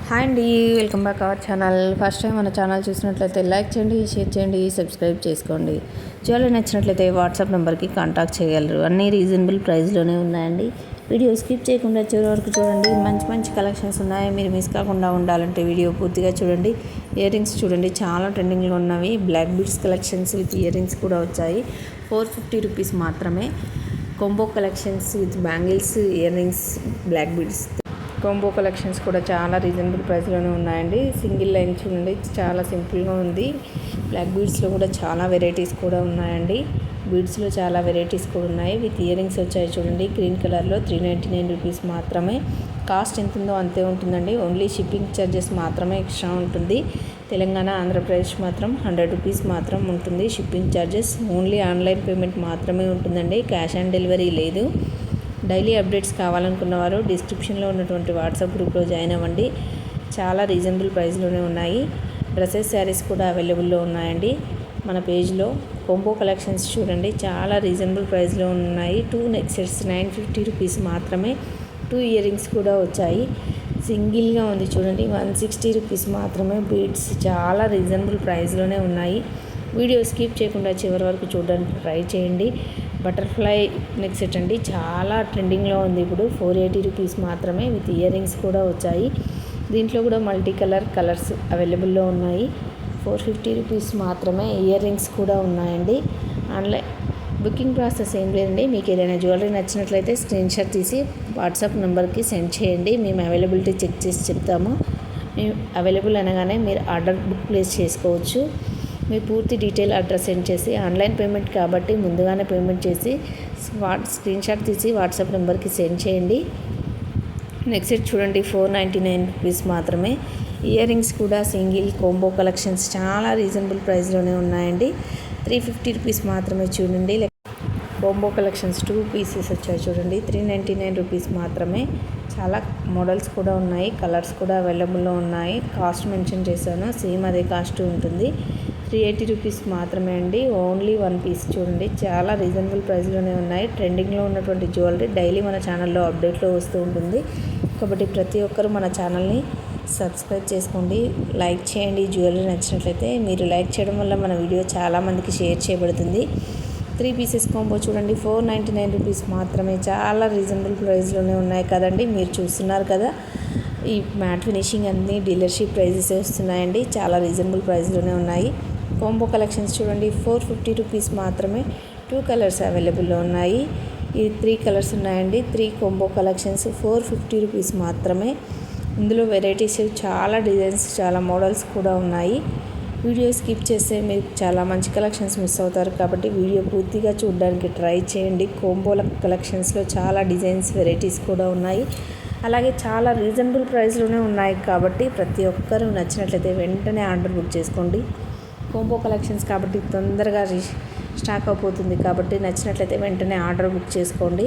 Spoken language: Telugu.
హాయ్ అండి, welcome back our channel. First time మన ఛానల్ చూసినట్లయితే లైక్ చేయండి, షేర్ చేయండి, సబ్స్క్రైబ్ చేసుకోండి. జ్యువెలరీ నచ్చినట్లయితే వాట్సాప్ నెంబర్కి కాంటాక్ట్ చేయగలరు. అన్నీ రీజనబుల్ ప్రైస్లోనే ఉన్నాయండి. వీడియో స్కిప్ చేయకుండా చివరి వరకు చూడండి. మంచి మంచి కలెక్షన్స్ ఉన్నాయి. మీరు మిస్ కాకుండా ఉండాలంటే వీడియో పూర్తిగా చూడండి. ఇయర్ రింగ్స్ చూడండి, చాలా ట్రెండింగ్లో ఉన్నవి. Black beads collections with ear rings కూడా వచ్చాయి. 450 రూపీస్ మాత్రమే. Combo collections with bangles, ear rings, black beads combo collections కూడా చాలా రీజనబుల్ ప్రైస్లోనే ఉన్నాయండి. సింగిల్ లైన్ చూడండి, చాలా సింపుల్గా ఉంది. బ్లాక్ బీడ్స్లో కూడా చాలా వెరైటీస్ కూడా ఉన్నాయండి. బీడ్స్లో చాలా వెరైటీస్ కూడా ఉన్నాయి. విత్ ఇయర్ రింగ్స్ వచ్చాయి చూడండి, గ్రీన్ కలర్లో 399 రూపీస్ మాత్రమే. కాస్ట్ ఎంత ఉందో అంతే ఉంటుందండి. ఓన్లీ షిప్పింగ్ ఛార్జెస్ మాత్రమే ఎక్స్ట్రా ఉంటుంది. తెలంగాణ, ఆంధ్రప్రదేశ్ మాత్రం 100 రూపీస్ మాత్రం ఉంటుంది shipping charges. Only online payment మాత్రమే ఉంటుందండి. క్యాష్ ఆన్ డెలివరీ లేదు. డైలీ అప్డేట్స్ కావాలనుకున్నవారు డిస్క్రిప్షన్లో ఉన్నటువంటి వాట్సాప్ గ్రూప్లో జాయిన్ అవ్వండి. చాలా రీజనబుల్ ప్రైస్లోనే ఉన్నాయి. డ్రెస్సెస్, శారీస్ కూడా అవైలబుల్లో ఉన్నాయండి మన పేజ్లో. కొంబో కలెక్షన్స్ చూడండి, చాలా రీజనబుల్ ప్రైస్లో ఉన్నాయి. 2 నెక్ సెట్స్ 950 రూపీస్ మాత్రమే. 2 ఇయర్ రింగ్స్ కూడా వచ్చాయి. సింగిల్గా ఉంది చూడండి, 160 రూపీస్ మాత్రమే. బీడ్స్ చాలా రీజనబుల్ ప్రైస్లోనే ఉన్నాయి. వీడియో స్కిప్ చేయకుండా చివరి వరకు చూడడానికి ట్రై చేయండి. బటర్ఫ్లై నెక్ సెట్ అండి, చాలా ట్రెండింగ్లో ఉంది ఇప్పుడు. 480 రూపీస్ మాత్రమే. విత్ ఇయర్ రింగ్స్ కూడా వచ్చాయి. దీంట్లో కూడా మల్టీ కలర్స్ అవైలబుల్లో ఉన్నాయి. 450 రూపీస్ మాత్రమే. ఇయర్ రింగ్స్ కూడా ఉన్నాయండి. ఆన్లైన్ బుకింగ్ ప్రాసెస్ ఏం లేదండి. మీకు ఏదైనా జ్యువెలరీ నచ్చినట్లయితే స్క్రీన్ షాట్ తీసి వాట్సాప్ నెంబర్కి సెండ్ చేయండి. మేము అవైలబిలిటీ చెక్ చేసి చెప్తాము. మేము అవైలబుల్ అనగానే మీరు ఆర్డర్ బుక్ ప్లేస్ చేసుకోవచ్చు. మీ పూర్తి డీటెయిల్ అడ్రస్ సెండ్ చేసి, ఆన్లైన్ పేమెంట్ కాబట్టి ముందుగానే పేమెంట్ చేసి స్క్రీన్ షాట్ తీసి వాట్సాప్ నెంబర్కి సెండ్ చేయండి. నెక్స్ట్ సెట్ చూడండి, 499 రూపీస్ మాత్రమే. ఇయర్ రింగ్స్ కూడా సింగిల్ కాంబో కలెక్షన్స్ చాలా రీజనబుల్ ప్రైస్లోనే ఉన్నాయండి. 350 రూపీస్ మాత్రమే చూడండి. కాంబో కలెక్షన్స్ 2 పీసెస్ వచ్చాయి చూడండి, 399 రూపీస్ మాత్రమే. చాలా మోడల్స్ కూడా ఉన్నాయి, కలర్స్ కూడా అవైలబుల్లో ఉన్నాయి. కాస్ట్ మెన్షన్ చేశాను, సేమ్ అదే కాస్ట్ ఉంటుంది. 380 రూపీస్ మాత్రమే అండి. ఓన్లీ 1 పీస్ చూడండి, చాలా రీజనబుల్ ప్రైస్లోనే ఉన్నాయి. ట్రెండింగ్లో ఉన్నటువంటి జ్యువెలరీ డైలీ మన ఛానల్లో అప్డేట్లో వస్తూ ఉంటుంది కాబట్టి ప్రతి ఒక్కరూ మన ఛానల్ని సబ్స్క్రైబ్ చేసుకోండి, లైక్ చేయండి. జ్యువెలరీ నచ్చినట్లయితే మీరు లైక్ చేయడం వల్ల మన వీడియో చాలామందికి షేర్ చేయబడుతుంది. 3 పీసెస్ కాంబో చూడండి, 499 రూపీస్ మాత్రమే. చాలా రీజనబుల్ ప్రైస్లోనే ఉన్నాయి కదండి, మీరు చూస్తున్నారు కదా. ఈ మ్యాట్ ఫినిషింగ్ అన్నీ డీలర్షిప్ ప్రైజెస్ వస్తున్నాయండి. చాలా రీజనబుల్ ప్రైస్లోనే ఉన్నాయి. కాంబో కలెక్షన్స్ చూడండి, 450 రూపీస్ మాత్రమే. 2 కలర్స్ అవైలబుల్లో ఉన్నాయి. ఈ 3 కలర్స్ ఉన్నాయండి. 3 కాంబో కలెక్షన్స్ 450 రూపీస్ మాత్రమే. ఇందులో వెరైటీస్, చాలా డిజైన్స్, చాలా మోడల్స్ కూడా ఉన్నాయి. వీడియో స్కిప్ చేస్తే మీరు చాలా మంచి కలెక్షన్స్ మిస్ అవుతారు కాబట్టి వీడియో పూర్తిగా చూడడానికి ట్రై చేయండి. కాంబోల కలెక్షన్స్లో చాలా డిజైన్స్, వెరైటీస్ కూడా ఉన్నాయి. అలాగే చాలా రీజనబుల్ ప్రైస్లోనే ఉన్నాయి కాబట్టి ప్రతి ఒక్కరూ నచ్చినట్లయితే వెంటనే ఆర్డర్ బుక్ చేసుకోండి. కాంబో కలెక్షన్స్ కాబట్టి తొందరగా స్టాక్ అయిపోతుంది కాబట్టి నచ్చినట్లయితే వెంటనే ఆర్డర్ బుక్ చేసుకోండి.